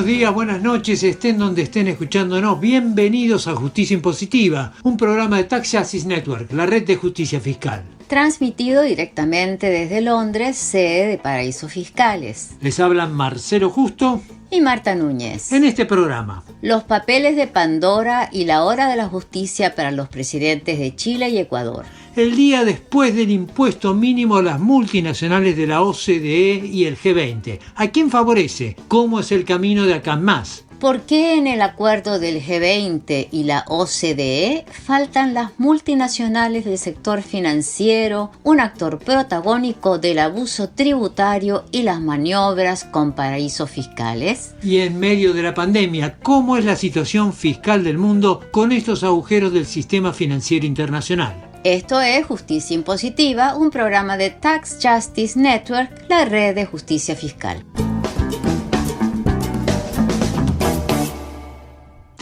buenos días, buenas noches, estén donde estén escuchándonos. Bienvenidos a Justicia Impositiva, un programa de Tax Justice Network, la red de justicia fiscal. Transmitido directamente desde Londres, sede de Paraísos Fiscales. Les hablan Marcelo Justo y Marta Núñez. En este programa, los papeles de Pandora y la hora de la justicia para los presidentes de Chile y Ecuador. El día después del impuesto mínimo a las multinacionales de la OCDE y el G20. ¿A quién favorece? ¿Cómo es el camino de acá en más? ¿Por qué en el acuerdo del G20 y la OCDE faltan las multinacionales del sector financiero, un actor protagónico del abuso tributario y las maniobras con paraísos fiscales? Y en medio de la pandemia, ¿cómo es la situación fiscal del mundo con estos agujeros del sistema financiero internacional? Esto es Justicia Impositiva, un programa de Tax Justice Network, la red de justicia fiscal.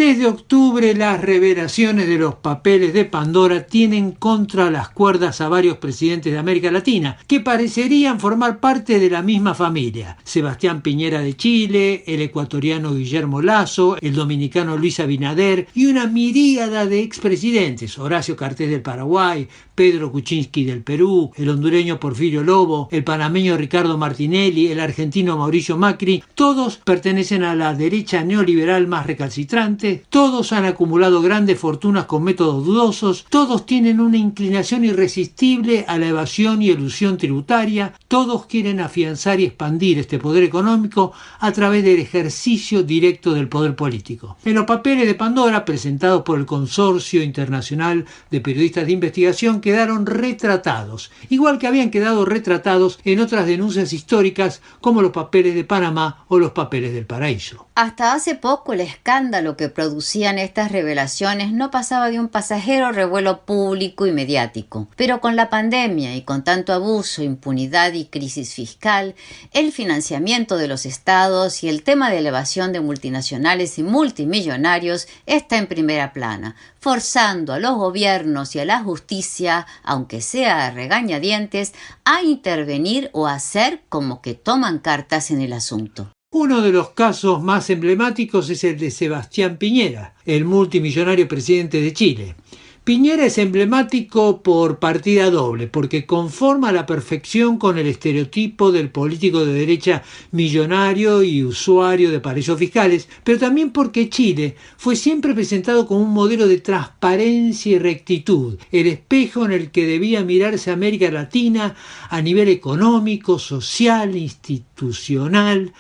Desde octubre, las revelaciones de los papeles de Pandora tienen contra las cuerdas a varios presidentes de América Latina, que parecerían formar parte de la misma familia. Sebastián Piñera de Chile, el ecuatoriano Guillermo Lasso, el dominicano Luis Abinader y una miríada de expresidentes, Horacio Cartés del Paraguay, Pedro Kuczynski del Perú, el hondureño Porfirio Lobo, el panameño Ricardo Martinelli, el argentino Mauricio Macri, todos pertenecen a la derecha neoliberal más recalcitrante. Todos han acumulado grandes fortunas con métodos dudosos, todos tienen una inclinación irresistible a la evasión y elusión tributaria, todos quieren afianzar y expandir este poder económico a través del ejercicio directo del poder político. En los papeles de Pandora, presentados por el Consorcio Internacional de Periodistas de Investigación, quedaron retratados, igual que habían quedado retratados en otras denuncias históricas como los papeles de Panamá o los papeles del Paraíso. Hasta hace poco el escándalo que producían estas revelaciones no pasaba de un pasajero revuelo público y mediático. Pero con la pandemia y con tanto abuso, impunidad y crisis fiscal, el financiamiento de los estados y el tema de la evasión de multinacionales y multimillonarios está en primera plana, forzando a los gobiernos y a la justicia, aunque sea a regañadientes, a intervenir o a hacer como que toman cartas en el asunto. Uno de los casos más emblemáticos es el de Sebastián Piñera, el multimillonario presidente de Chile. Piñera es emblemático por partida doble, porque conforma a la perfección con el estereotipo del político de derecha millonario y usuario de paraísos fiscales, pero también porque Chile fue siempre presentado como un modelo de transparencia y rectitud, el espejo en el que debía mirarse América Latina a nivel económico, social, institucional.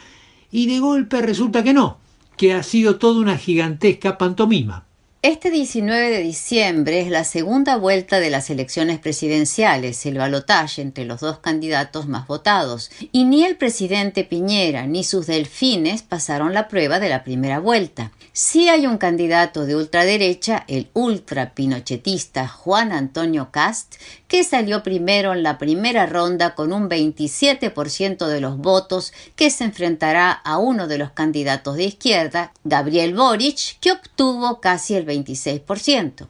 Y de golpe resulta que no, que ha sido toda una gigantesca pantomima. Este 19 de diciembre es la segunda vuelta de las elecciones presidenciales, el balotaje entre los dos candidatos más votados, y ni el presidente Piñera ni sus delfines pasaron la prueba de la primera vuelta. Sí hay un candidato de ultraderecha, el ultrapinochetista Juan Antonio Kast, que salió primero en la primera ronda con un 27% de los votos, que se enfrentará a uno de los candidatos de izquierda, Gabriel Boric, que obtuvo casi el 26%.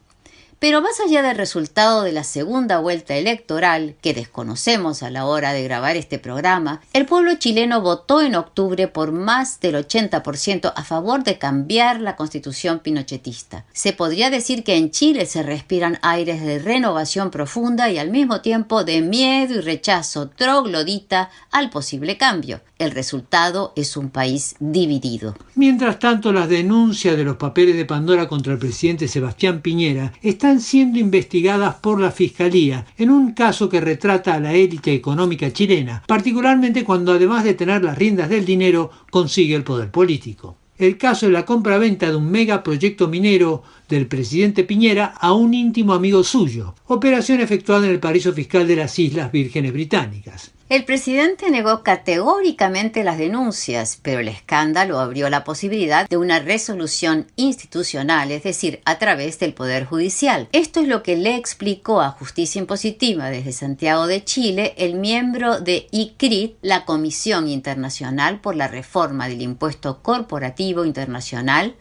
Pero más allá del resultado de la segunda vuelta electoral, que desconocemos a la hora de grabar este programa, el pueblo chileno votó en octubre por más del 80% a favor de cambiar la constitución pinochetista. Se podría decir que en Chile se respiran aires de renovación profunda y al mismo tiempo de miedo y rechazo troglodita al posible cambio. El resultado es un país dividido. Mientras tanto, las denuncias de los papeles de Pandora contra el presidente Sebastián Piñera están siendo investigadas por la Fiscalía en un caso que retrata a la élite económica chilena, particularmente cuando además de tener las riendas del dinero, consigue el poder político. El caso de la compra-venta de un megaproyecto minero del presidente Piñera a un íntimo amigo suyo, operación efectuada en el paraíso fiscal de las Islas Vírgenes Británicas. El presidente negó categóricamente las denuncias, pero el escándalo abrió la posibilidad de una resolución institucional, es decir, a través del Poder Judicial. Esto es lo que le explicó a Justicia Impositiva desde Santiago de Chile el miembro de ICRIT, la Comisión Internacional por la Reforma del Impuesto Corporativo Internacional,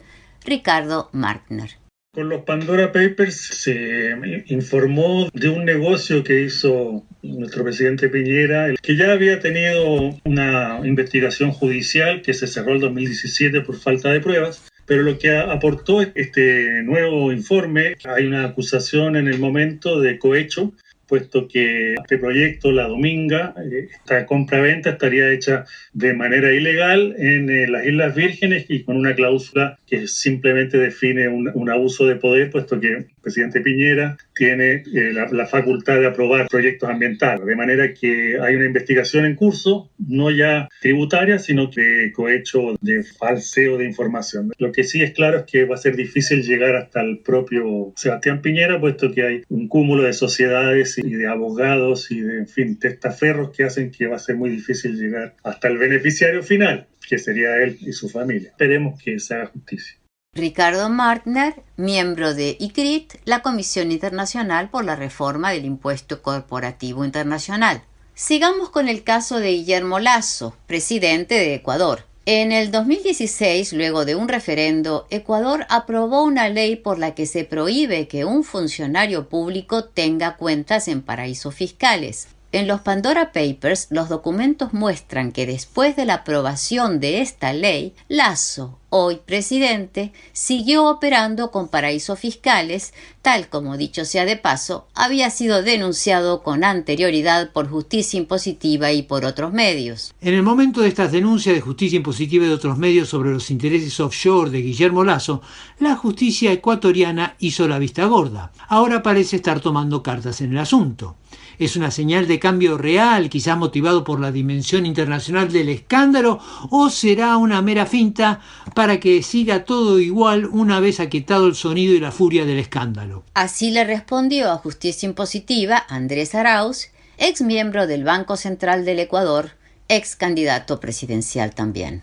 Ricardo Martner. Con los Pandora Papers se informó de un negocio que hizo nuestro presidente Piñera, que ya había tenido una investigación judicial que se cerró el 2017 por falta de pruebas. Pero lo que aportó este nuevo informe, hay una acusación en el momento de cohecho, puesto que este proyecto, La Dominga, esta compra-venta estaría hecha de manera ilegal en las Islas Vírgenes y con una cláusula que simplemente define un abuso de poder, puesto que el presidente Piñera tiene la facultad de aprobar proyectos ambientales. De manera que hay una investigación en curso, no ya tributaria, sino que cohecho de falseo de información. Lo que sí es claro es que va a ser difícil llegar hasta el propio Sebastián Piñera, puesto que hay un cúmulo de sociedades y de abogados y de, en fin, testaferros que hacen que va a ser muy difícil llegar hasta el beneficiario final, que sería él y su familia. Esperemos que se haga justicia. Ricardo Martner, miembro de ICRIT, la Comisión Internacional por la Reforma del Impuesto Corporativo Internacional. Sigamos con el caso de Guillermo Lasso, presidente de Ecuador. En el 2016, luego de un referendo, Ecuador aprobó una ley por la que se prohíbe que un funcionario público tenga cuentas en paraísos fiscales. En los Pandora Papers, los documentos muestran que después de la aprobación de esta ley, Lasso, hoy presidente, siguió operando con paraísos fiscales, tal como, dicho sea de paso, había sido denunciado con anterioridad por Justicia Impositiva y por otros medios. En el momento de estas denuncias de Justicia Impositiva y de otros medios sobre los intereses offshore de Guillermo Lasso, la justicia ecuatoriana hizo la vista gorda. Ahora parece estar tomando cartas en el asunto. ¿Es una señal de cambio real, quizás motivado por la dimensión internacional del escándalo, o será una mera finta para que siga todo igual una vez aquietado el sonido y la furia del escándalo? Así le respondió a Justicia Impositiva Andrés Arauz, ex miembro del Banco Central del Ecuador, ex candidato presidencial también.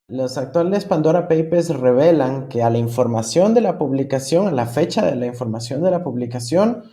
Los actuales Pandora Papers revelan que a la información de la publicación, a la fecha de la información de la publicación,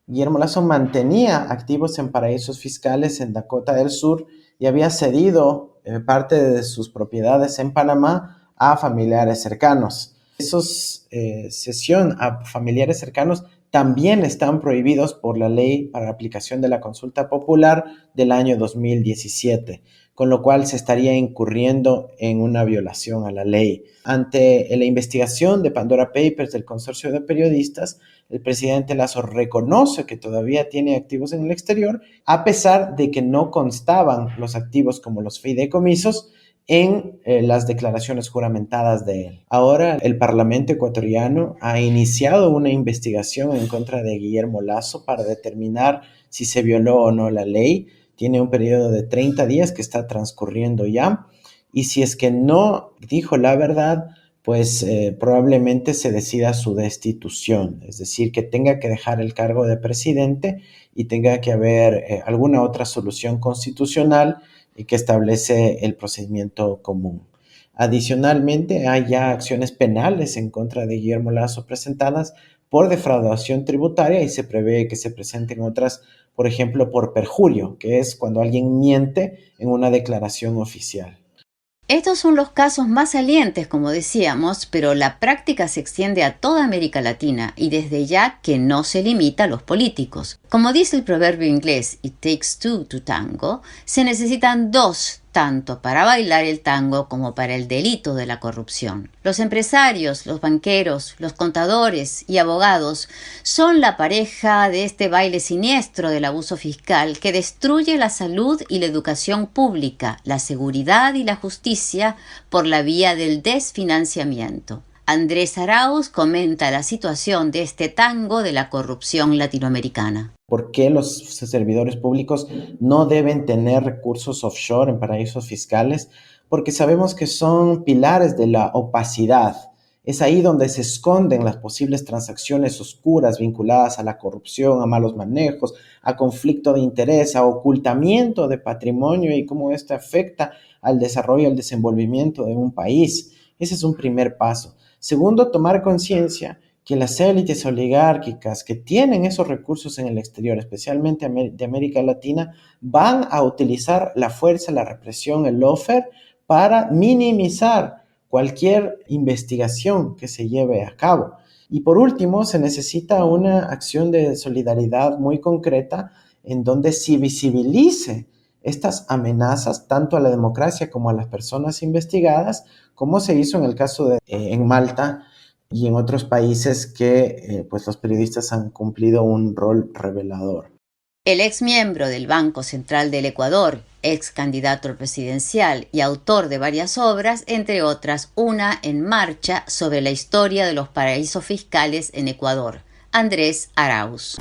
Guillermo Lasso mantenía activos en paraísos fiscales en Dakota del Sur y había cedido parte de sus propiedades en Panamá a familiares cercanos. Esos cesión a familiares cercanos también están prohibidos por la ley para la aplicación de la consulta popular del año 2017, con lo cual se estaría incurriendo en una violación a la ley. Ante la investigación de Pandora Papers del consorcio de periodistas, el presidente Lasso reconoce que todavía tiene activos en el exterior, a pesar de que no constaban los activos como los fideicomisos en las declaraciones juramentadas de él. Ahora el Parlamento ecuatoriano ha iniciado una investigación en contra de Guillermo Lasso para determinar si se violó o no la ley. Tiene un periodo de 30 días que está transcurriendo ya, y si es que no dijo la verdad, pues probablemente se decida su destitución, es decir, que tenga que dejar el cargo de presidente y tenga que haber alguna otra solución constitucional que establece el procedimiento común. Adicionalmente, hay ya acciones penales en contra de Guillermo Lasso presentadas por defraudación tributaria y se prevé que se presenten otras, por ejemplo, por perjurio, que es cuando alguien miente en una declaración oficial. Estos son los casos más salientes, como decíamos, pero la práctica se extiende a toda América Latina y desde ya que no se limita a los políticos. Como dice el proverbio inglés, "It takes two to tango", se necesitan dos, tanto para bailar el tango como para el delito de la corrupción. Los empresarios, los banqueros, los contadores y abogados son la pareja de este baile siniestro del abuso fiscal que destruye la salud y la educación pública, la seguridad y la justicia por la vía del desfinanciamiento. Andrés Arauz comenta la situación de este tango de la corrupción latinoamericana. ¿Por qué los servidores públicos no deben tener recursos offshore en paraísos fiscales? Porque sabemos que son pilares de la opacidad. Es ahí donde se esconden las posibles transacciones oscuras vinculadas a la corrupción, a malos manejos, a conflicto de interés, a ocultamiento de patrimonio y cómo esto afecta al desarrollo y al desenvolvimiento de un país. Ese es un primer paso. Segundo, tomar conciencia que las élites oligárquicas que tienen esos recursos en el exterior, especialmente de América Latina, van a utilizar la fuerza, la represión, el lawfare para minimizar cualquier investigación que se lleve a cabo. Y por último, se necesita una acción de solidaridad muy concreta en donde se visibilice estas amenazas tanto a la democracia como a las personas investigadas, como se hizo en el caso de en Malta y en otros países que pues los periodistas han cumplido un rol revelador. El ex miembro del Banco Central del Ecuador, ex candidato presidencial y autor de varias obras, entre otras una En Marcha sobre la historia de los paraísos fiscales en Ecuador, Andrés Arauz.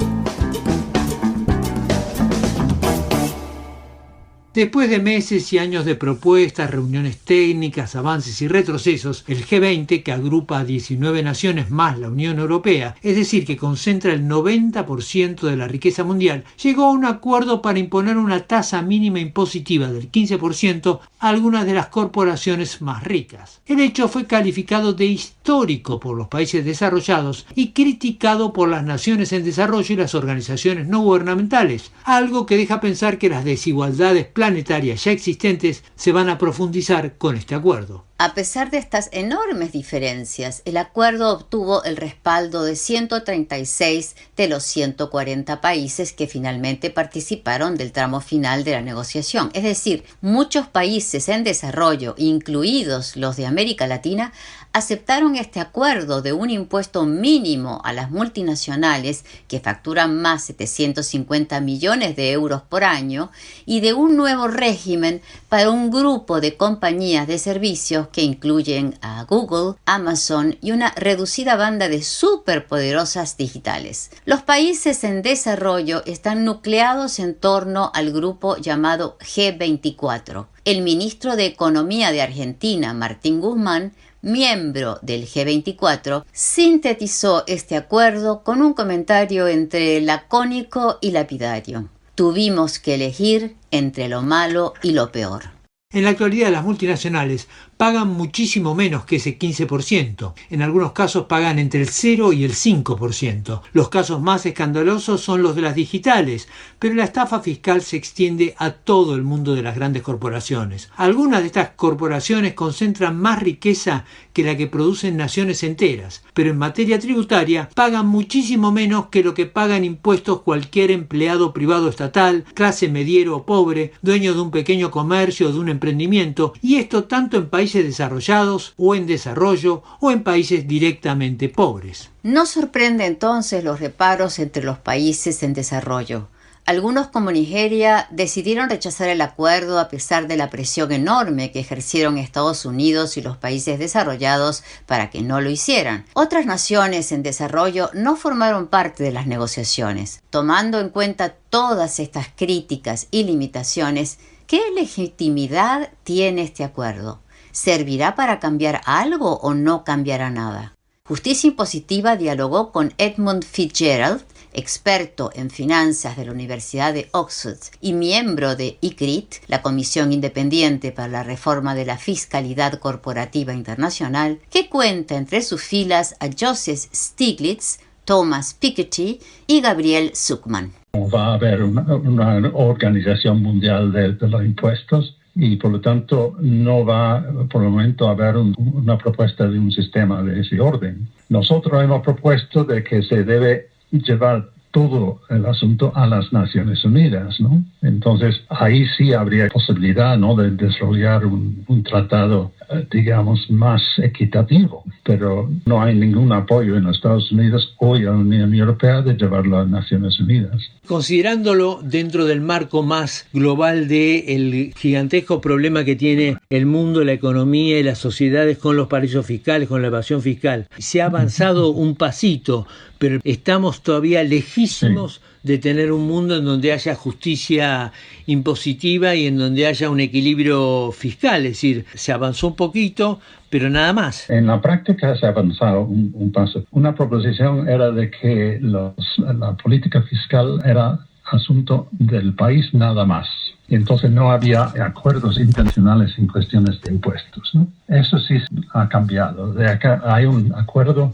Después de meses y años de propuestas, reuniones técnicas, avances y retrocesos, el G20, que agrupa a 19 naciones más la Unión Europea, es decir, que concentra el 90% de la riqueza mundial, llegó a un acuerdo para imponer una tasa mínima impositiva del 15% a algunas de las corporaciones más ricas. El hecho fue calificado de histórico por los países desarrollados y criticado por las naciones en desarrollo y las organizaciones no gubernamentales, algo que deja pensar que las desigualdades planetarias ya existentes se van a profundizar con este acuerdo. A pesar de estas enormes diferencias, el acuerdo obtuvo el respaldo de 136 de los 140 países que finalmente participaron del tramo final de la negociación. Es decir, muchos países en desarrollo, incluidos los de América Latina, aceptaron este acuerdo de un impuesto mínimo a las multinacionales que facturan más 750 millones de euros por año y de un nuevo régimen para un grupo de compañías de servicios que incluyen a Google, Amazon y una reducida banda de superpoderosas digitales. Los países en desarrollo están nucleados en torno al grupo llamado G24. El ministro de Economía de Argentina, Martín Guzmán, miembro del G24, sintetizó este acuerdo con un comentario entre lacónico y lapidario. Tuvimos que elegir entre lo malo y lo peor. En la actualidad las multinacionales pagan muchísimo menos que ese 15%. En algunos casos pagan entre el 0 y el 5%. Los casos más escandalosos son los de las digitales, pero la estafa fiscal se extiende a todo el mundo de las grandes corporaciones. Algunas de estas corporaciones concentran más riqueza que la que producen naciones enteras, pero en materia tributaria pagan muchísimo menos que lo que paga en impuestos cualquier empleado privado estatal, clase mediero o pobre, dueño de un pequeño comercio o de un emprendimiento, y esto tanto en países desarrollados o en desarrollo o en países directamente pobres. No sorprende entonces los reparos entre los países en desarrollo. Algunos como Nigeria decidieron rechazar el acuerdo a pesar de la presión enorme que ejercieron Estados Unidos y los países desarrollados para que no lo hicieran. Otras naciones en desarrollo no formaron parte de las negociaciones. Tomando en cuenta todas estas críticas y limitaciones, ¿qué legitimidad tiene este acuerdo? ¿Servirá para cambiar algo o no cambiará nada? Justicia Impositiva dialogó con Edmund Fitzgerald, experto en finanzas de la Universidad de Oxford y miembro de ICRIT, la Comisión Independiente para la Reforma de la Fiscalidad Corporativa Internacional, que cuenta entre sus filas a Joseph Stiglitz, Thomas Piketty y Gabriel Zucman. Va a haber una organización mundial de los impuestos y por lo tanto no va por el momento a haber una propuesta de un sistema de ese orden. Nosotros hemos propuesto de que se debe llevar todo el asunto a las Naciones Unidas, ¿no? Entonces, ahí sí habría posibilidad, ¿no?, de desarrollar un tratado, digamos, más equitativo. Pero no hay ningún apoyo en los Estados Unidos o en la Unión Europea de llevarlo a las Naciones Unidas. Considerándolo dentro del marco más global del gigantesco problema que tiene el mundo, la economía y las sociedades con los paraísos fiscales, con la evasión fiscal, se ha avanzado un pasito, pero estamos todavía lejísimos de tener un mundo en donde haya justicia impositiva y en donde haya un equilibrio fiscal. Es decir, se avanzó un poquito, pero nada más. En la práctica se ha avanzado un paso. Una proposición era de que la política fiscal era asunto del país nada más. Y entonces no había acuerdos internacionales en cuestiones de impuestos, ¿no? Eso sí ha cambiado. De acá hay un acuerdo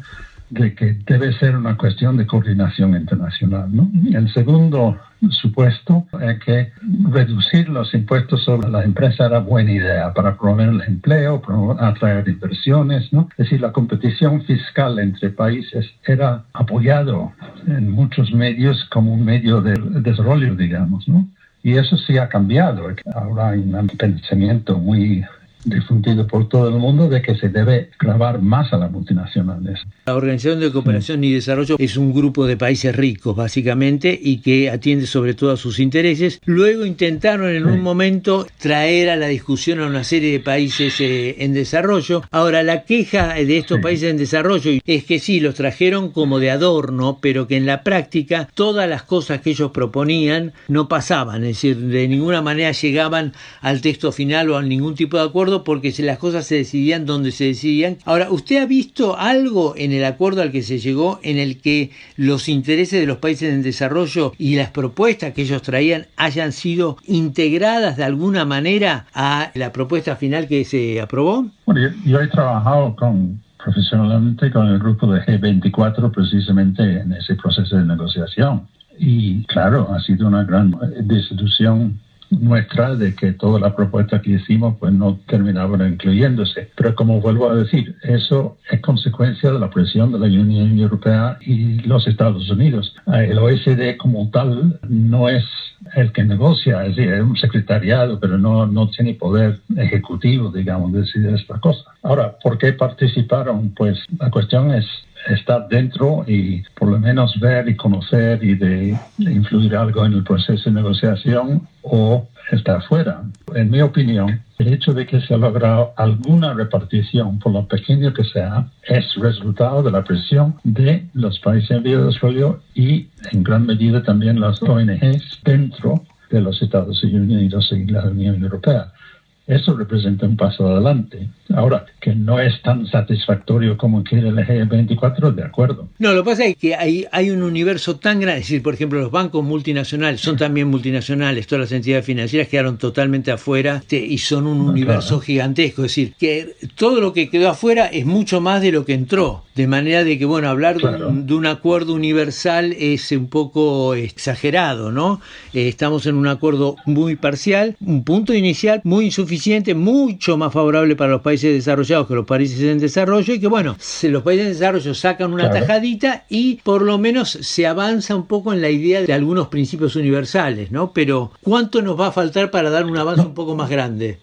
de que debe ser una cuestión de coordinación internacional, ¿no? El segundo supuesto es que reducir los impuestos sobre la empresa era buena idea para promover el empleo, atraer inversiones, ¿no? Es decir, la competición fiscal entre países era apoyado en muchos medios como un medio de desarrollo, digamos, ¿no? Y eso sí ha cambiado. Ahora hay un pensamiento muy difundido por todo el mundo de que se debe gravar más a las multinacionales. La Organización de Cooperación y Desarrollo es un grupo de países ricos, básicamente, y que atiende sobre todo a sus intereses. Luego intentaron en un momento traer a la discusión a una serie de países en desarrollo. Ahora, la queja de estos países en desarrollo es que sí, los trajeron como de adorno, pero que en la práctica todas las cosas que ellos proponían no pasaban, es decir, de ninguna manera llegaban al texto final o a ningún tipo de acuerdo, porque las cosas se decidían donde se decidían. Ahora, ¿usted ha visto algo en el acuerdo al que se llegó en el que los intereses de los países en desarrollo y las propuestas que ellos traían hayan sido integradas de alguna manera a la propuesta final que se aprobó? Bueno, yo he trabajado profesionalmente con el grupo de G24 precisamente en ese proceso de negociación. Y claro, ha sido una gran desilusión nuestra de que toda la propuesta que hicimos pues no terminaban incluyéndose. Pero como vuelvo a decir, eso es consecuencia de la presión de la Unión Europea y los Estados Unidos. El OECD como tal no es el que negocia, es decir, es un secretariado, pero no tiene poder ejecutivo, digamos, de decidir esta cosa. Ahora, ¿por qué participaron? Pues la cuestión es estar dentro y por lo menos ver y conocer y de influir algo en el proceso de negociación, o estar fuera. En mi opinión, el hecho de que se ha logrado alguna repartición, por lo pequeño que sea, es resultado de la presión de los países en vías de desarrollo y en gran medida también las ONGs dentro de los Estados Unidos y la Unión Europea. Eso representa un paso adelante. Ahora, que no es tan satisfactorio como quiere el G24, de acuerdo. No, lo que pasa es que hay un universo tan grande. Es decir, por ejemplo, los bancos multinacionales son también multinacionales. Todas las entidades financieras quedaron totalmente afuera y son un universo gigantesco. Es decir, que todo lo que quedó afuera es mucho más de lo que entró. De manera de que, bueno, hablar de un acuerdo universal es un poco exagerado, ¿no? Estamos en un acuerdo muy parcial, un punto inicial muy insuficiente, mucho más favorable para los países desarrollados que los países en desarrollo, y que, bueno, los países en desarrollo sacan una tajadita y por lo menos se avanza un poco en la idea de algunos principios universales, ¿no? Pero, ¿cuánto nos va a faltar para dar un avance un poco más grande?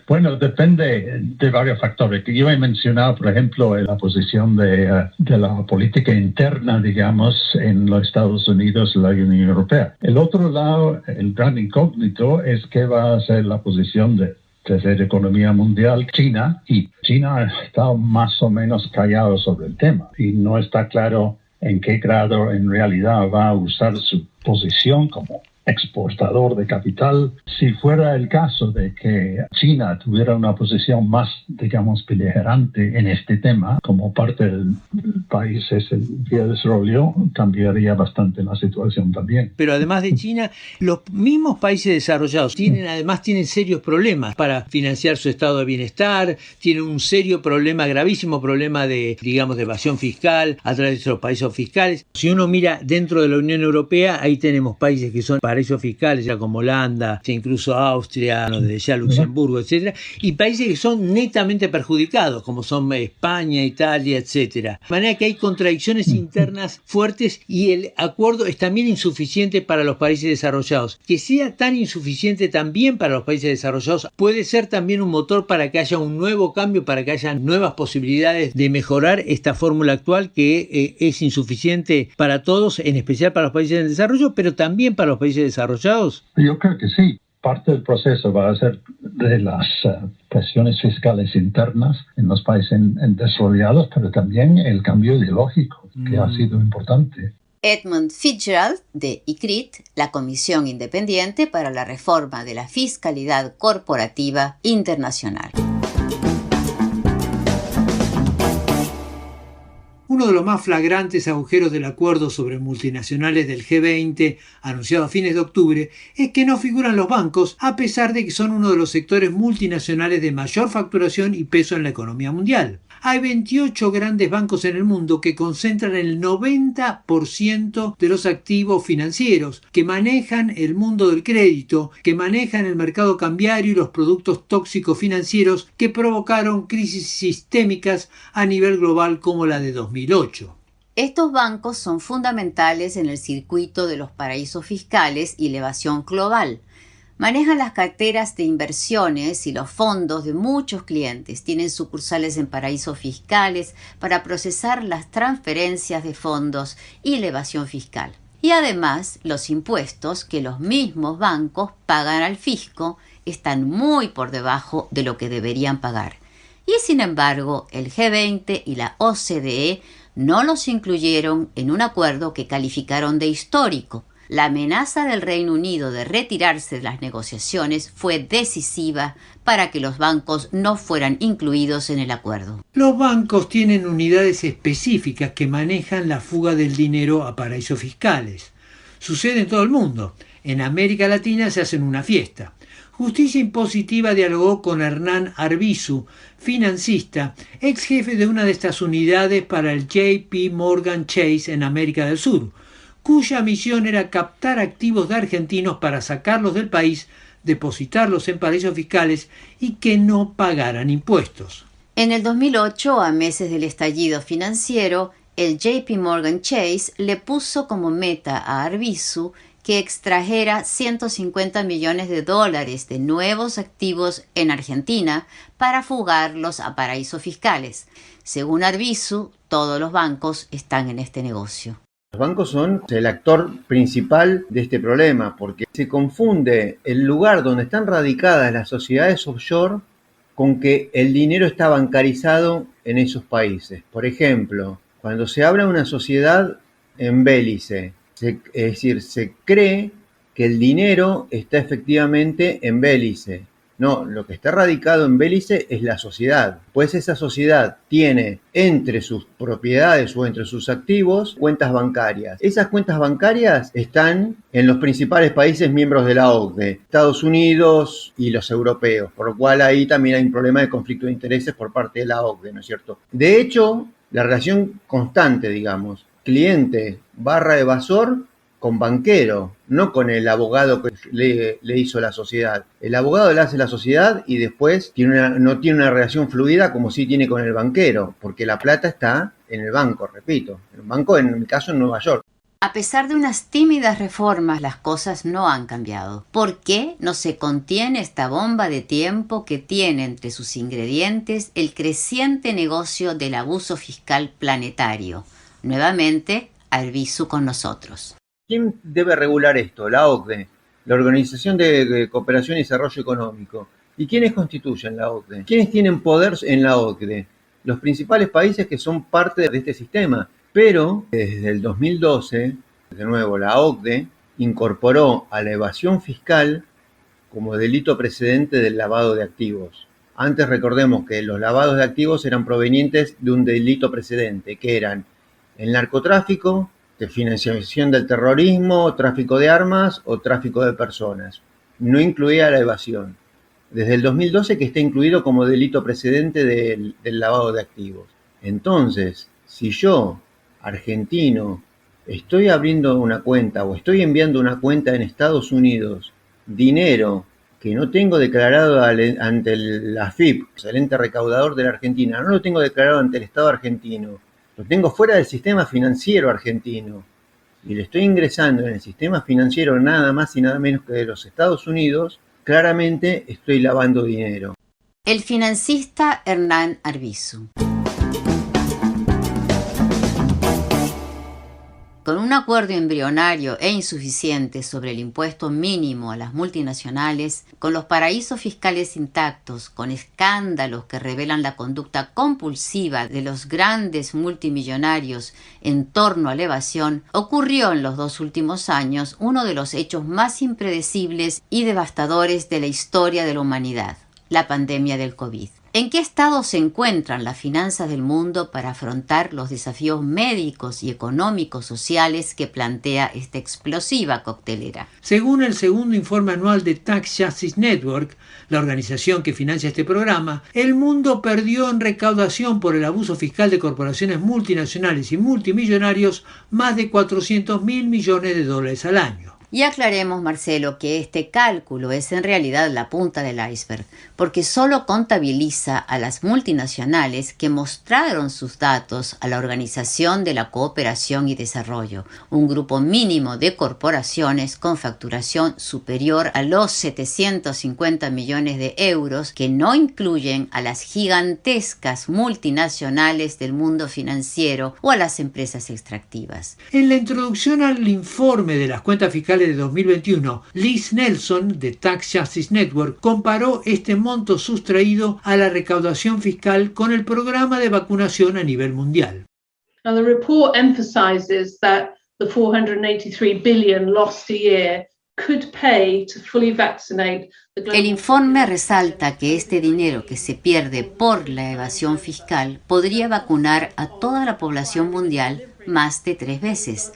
Bueno, depende de varios factores. Yo he mencionado, por ejemplo, la posición de la política interna, digamos, en los Estados Unidos y la Unión Europea. El otro lado, el gran incógnito, es qué va a ser la posición de tercera economía mundial, China, y China ha estado más o menos callado sobre el tema y no está claro en qué grado en realidad va a usar su posición como exportador de capital. Si fuera el caso de que China tuviera una posición más, digamos, beligerante en este tema, como parte del país es el vía de desarrollo, cambiaría bastante la situación también. Pero además de China, los mismos países desarrollados tienen serios problemas para financiar su estado de bienestar, tienen un serio problema, gravísimo problema de, digamos, de evasión fiscal a través de los paraísos fiscales. Si uno mira dentro de la Unión Europea, ahí tenemos países que son paraísos fiscales, ya como Holanda, incluso Austria, desde ya Luxemburgo, etcétera, y países que son netamente perjudicados, como son España, Italia, etcétera. De manera que hay contradicciones internas fuertes y el acuerdo es también insuficiente para los países desarrollados. Que sea tan insuficiente también para los países desarrollados puede ser también un motor para que haya un nuevo cambio, para que haya nuevas posibilidades de mejorar esta fórmula actual que es insuficiente para todos, en especial para los países en desarrollo, pero también para los países desarrollados. Yo creo que sí. Parte del proceso va a ser de las presiones fiscales internas en los países desarrollados, pero también el cambio ideológico, que ha sido importante. Edmund Fitzgerald, de ICRIT, la Comisión Independiente para la Reforma de la Fiscalidad Corporativa Internacional. Uno de los más flagrantes agujeros del acuerdo sobre multinacionales del G20, anunciado a fines de octubre, es que no figuran los bancos, a pesar de que son uno de los sectores multinacionales de mayor facturación y peso en la economía mundial. Hay 28 grandes bancos en el mundo que concentran el 90% de los activos financieros, que manejan el mundo del crédito, que manejan el mercado cambiario y los productos tóxicos financieros que provocaron crisis sistémicas a nivel global como la de 2008. Estos bancos son fundamentales en el circuito de los paraísos fiscales y la evasión global. Manejan las carteras de inversiones y los fondos de muchos clientes. Tienen sucursales en paraísos fiscales para procesar las transferencias de fondos y la evasión fiscal. Y además, los impuestos que los mismos bancos pagan al fisco están muy por debajo de lo que deberían pagar. Y sin embargo, el G20 y la OCDE no los incluyeron en un acuerdo que calificaron de histórico. La amenaza del Reino Unido de retirarse de las negociaciones fue decisiva para que los bancos no fueran incluidos en el acuerdo. Los bancos tienen unidades específicas que manejan la fuga del dinero a paraísos fiscales. Sucede en todo el mundo. En América Latina se hacen una fiesta. Justicia Impositiva dialogó con Hernán Arbizu, financista, ex jefe de una de estas unidades para el JP Morgan Chase en América del Sur, cuya misión era captar activos de argentinos para sacarlos del país, depositarlos en paraísos fiscales y que no pagaran impuestos. En el 2008, a meses del estallido financiero, el JP Morgan Chase le puso como meta a Arbizu que extrajera $150 millones de nuevos activos en Argentina para fugarlos a paraísos fiscales. Según Arbizu, todos los bancos están en este negocio. Los bancos son el actor principal de este problema porque se confunde el lugar donde están radicadas las sociedades offshore con que el dinero está bancarizado en esos países. Por ejemplo, cuando se habla de una sociedad en Belice, es decir, se cree que el dinero está efectivamente en Belice. No, lo que está radicado en Belice es la sociedad. Pues esa sociedad tiene entre sus propiedades o entre sus activos cuentas bancarias. Esas cuentas bancarias están en los principales países miembros de la OCDE, Estados Unidos y los europeos, por lo cual ahí también hay un problema de conflicto de intereses por parte de la OCDE, ¿no es cierto? De hecho, la relación constante, digamos, cliente/evasor con banquero, no con el abogado que le hizo la sociedad. El abogado le hace la sociedad y después no tiene una relación fluida como sí tiene con el banquero, porque la plata está en el banco, repito. El banco, en mi caso, en Nueva York. A pesar de unas tímidas reformas, las cosas no han cambiado. ¿Por qué no se contiene esta bomba de tiempo que tiene entre sus ingredientes el creciente negocio del abuso fiscal planetario? Nuevamente, Arbizu con nosotros. ¿Quién debe regular esto? La OCDE, la Organización de Cooperación y Desarrollo Económico. ¿Y quiénes constituyen la OCDE? ¿Quiénes tienen poder en la OCDE? Los principales países que son parte de este sistema. Pero desde el 2012, de nuevo, la OCDE incorporó a la evasión fiscal como delito precedente del lavado de activos. Antes recordemos que los lavados de activos eran provenientes de un delito precedente, que eran el narcotráfico, de financiación del terrorismo, tráfico de armas o tráfico de personas. No incluía la evasión. Desde el 2012 que está incluido como delito precedente del lavado de activos. Entonces, si yo, argentino, estoy abriendo una cuenta o estoy enviando una cuenta en Estados Unidos, dinero que no tengo declarado ante la AFIP, el ente recaudador de la Argentina, no lo tengo declarado ante el Estado argentino, lo tengo fuera del sistema financiero argentino y le estoy ingresando en el sistema financiero nada más y nada menos que de los Estados Unidos, claramente estoy lavando dinero. El financista Hernán Arbizu. Con un acuerdo embrionario e insuficiente sobre el impuesto mínimo a las multinacionales, con los paraísos fiscales intactos, con escándalos que revelan la conducta compulsiva de los grandes multimillonarios en torno a la evasión, ocurrió en los 2 últimos años uno de los hechos más impredecibles y devastadores de la historia de la humanidad, la pandemia del COVID. ¿En qué estado se encuentran las finanzas del mundo para afrontar los desafíos médicos y económicos sociales que plantea esta explosiva coctelera? Según el segundo informe anual de Tax Justice Network, la organización que financia este programa, el mundo perdió en recaudación por el abuso fiscal de corporaciones multinacionales y multimillonarios más de 400.000 millones de dólares al año. Y aclaremos, Marcelo, que este cálculo es en realidad la punta del iceberg, porque solo contabiliza a las multinacionales que mostraron sus datos a la Organización de la Cooperación y Desarrollo, un grupo mínimo de corporaciones con facturación superior a los 750 millones de euros, que no incluyen a las gigantescas multinacionales del mundo financiero o a las empresas extractivas. En la introducción al informe de las cuentas fiscales de 2021, Liz Nelson, de Tax Justice Network, comparó este monto sustraído a la recaudación fiscal con el programa de vacunación a nivel mundial. Now, the report emphasizes that the 483 billion lost a year could pay to fully vaccinate the global. El informe resalta que este dinero que se pierde por la evasión fiscal podría vacunar a toda la población mundial más de 3 veces.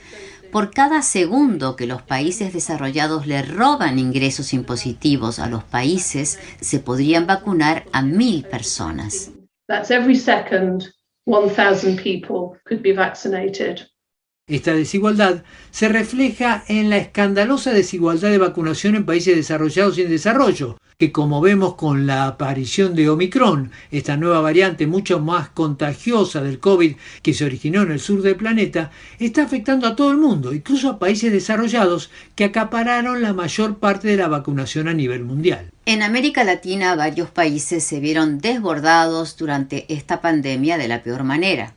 Por cada segundo que los países desarrollados le roban ingresos impositivos a los países, se podrían vacunar a 1.000 personas. That's every second 1,000 people could be vaccinated. Esta desigualdad se refleja en la escandalosa desigualdad de vacunación en países desarrollados y en desarrollo, que como vemos con la aparición de Omicron, esta nueva variante mucho más contagiosa del COVID que se originó en el sur del planeta, está afectando a todo el mundo, incluso a países desarrollados que acapararon la mayor parte de la vacunación a nivel mundial. En América Latina, varios países se vieron desbordados durante esta pandemia de la peor manera,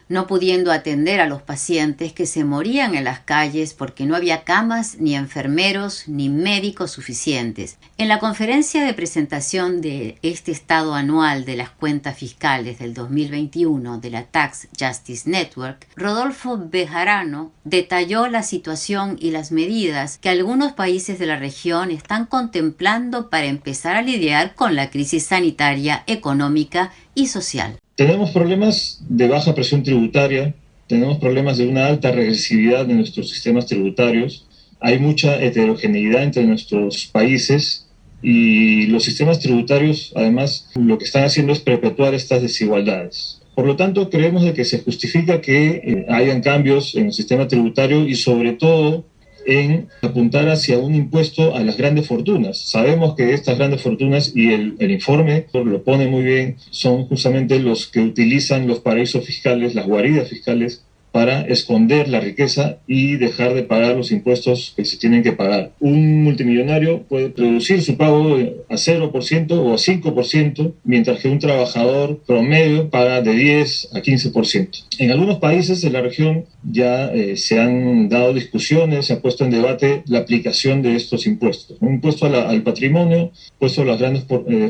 no pudiendo atender a los pacientes que se morían en las calles porque no había camas, ni enfermeros, ni médicos suficientes. En la conferencia de presentación de este estado anual de las cuentas fiscales del 2021 de la Tax Justice Network, Rodolfo Bejarano detalló la situación y las medidas que algunos países de la región están contemplando para empezar a lidiar con la crisis sanitaria, económica y social. Tenemos problemas de baja presión tributaria, tenemos problemas de una alta regresividad de nuestros sistemas tributarios, hay mucha heterogeneidad entre nuestros países y los sistemas tributarios, además, lo que están haciendo es perpetuar estas desigualdades. Por lo tanto, creemos de que se justifica que hayan cambios en el sistema tributario y sobre todo en apuntar hacia un impuesto a las grandes fortunas. Sabemos que estas grandes fortunas, y el informe lo pone muy bien, son justamente los que utilizan los paraísos fiscales, las guaridas fiscales, para esconder la riqueza y dejar de pagar los impuestos que se tienen que pagar. Un multimillonario puede reducir su pago a 0% o a 5%, mientras que un trabajador promedio paga de 10 a 15%. En algunos países de la región ya se han dado discusiones, se ha puesto en debate la aplicación de estos impuestos. Un impuesto al patrimonio, impuesto a las grandes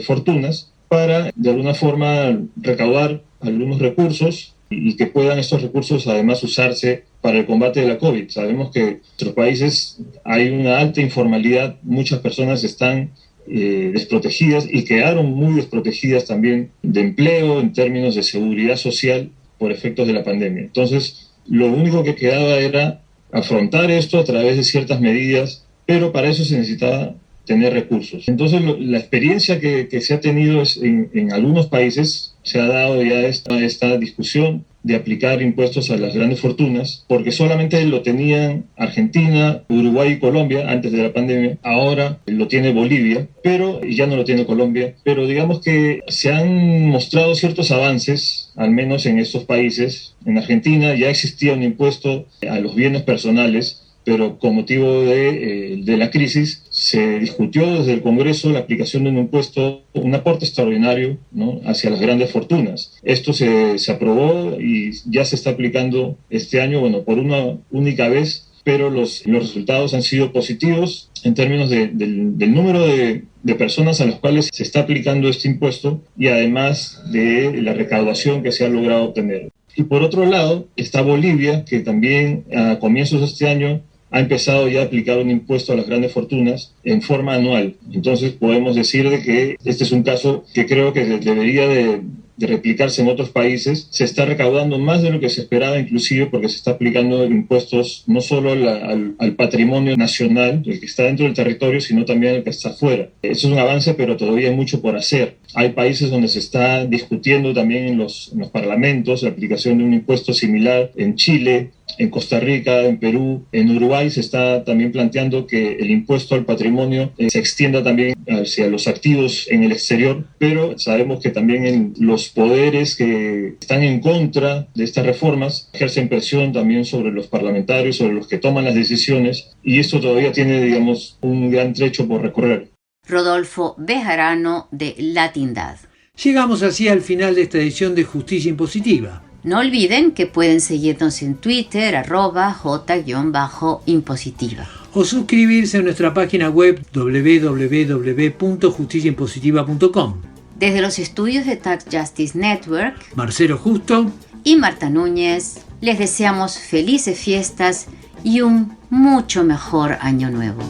fortunas, para de alguna forma recaudar algunos recursos y que puedan estos recursos además usarse para el combate de la COVID. Sabemos que en nuestros países hay una alta informalidad, muchas personas están desprotegidas y quedaron muy desprotegidas también de empleo en términos de seguridad social por efectos de la pandemia. Entonces, lo único que quedaba era afrontar esto a través de ciertas medidas, pero para eso se necesitaba tener recursos. Entonces, la experiencia que se ha tenido es en algunos países se ha dado ya esta discusión de aplicar impuestos a las grandes fortunas, porque solamente lo tenían Argentina, Uruguay y Colombia antes de la pandemia. Ahora lo tiene Bolivia, pero ya no lo tiene Colombia. Pero digamos que se han mostrado ciertos avances, al menos en estos países. En Argentina ya existía un impuesto a los bienes personales, pero con motivo de la crisis se discutió desde el Congreso la aplicación de un impuesto, un aporte extraordinario, ¿no?, hacia las grandes fortunas. Esto se aprobó y ya se está aplicando este año, por una única vez, pero los resultados han sido positivos en términos del número de personas a las cuales se está aplicando este impuesto y además de la recaudación que se ha logrado obtener. Y por otro lado está Bolivia, que también a comienzos de este año ha empezado ya a aplicar un impuesto a las grandes fortunas en forma anual. Entonces podemos decir de que este es un caso que creo que debería de replicarse en otros países. Se está recaudando más de lo que se esperaba, inclusive porque se está aplicando impuestos no solo al patrimonio nacional, el que está dentro del territorio, sino también el que está afuera. Eso es un avance, pero todavía hay mucho por hacer. Hay países donde se está discutiendo también en los parlamentos la aplicación de un impuesto similar. En Chile, en Costa Rica, en Perú, en Uruguay se está también planteando que el impuesto al patrimonio se extienda también hacia los activos en el exterior, pero sabemos que también en los poderes que están en contra de estas reformas ejercen presión también sobre los parlamentarios, sobre los que toman las decisiones, y esto todavía tiene, digamos, un gran trecho por recorrer. Rodolfo Bejarano de Latindad. Llegamos así al final de esta edición de Justicia Impositiva. No olviden que pueden seguirnos en Twitter, @j_impositiva. O suscribirse a nuestra página web www.justiciaimpositiva.com. Desde los estudios de Tax Justice Network, Marcelo Justo y Marta Núñez, les deseamos felices fiestas y un mucho mejor año nuevo.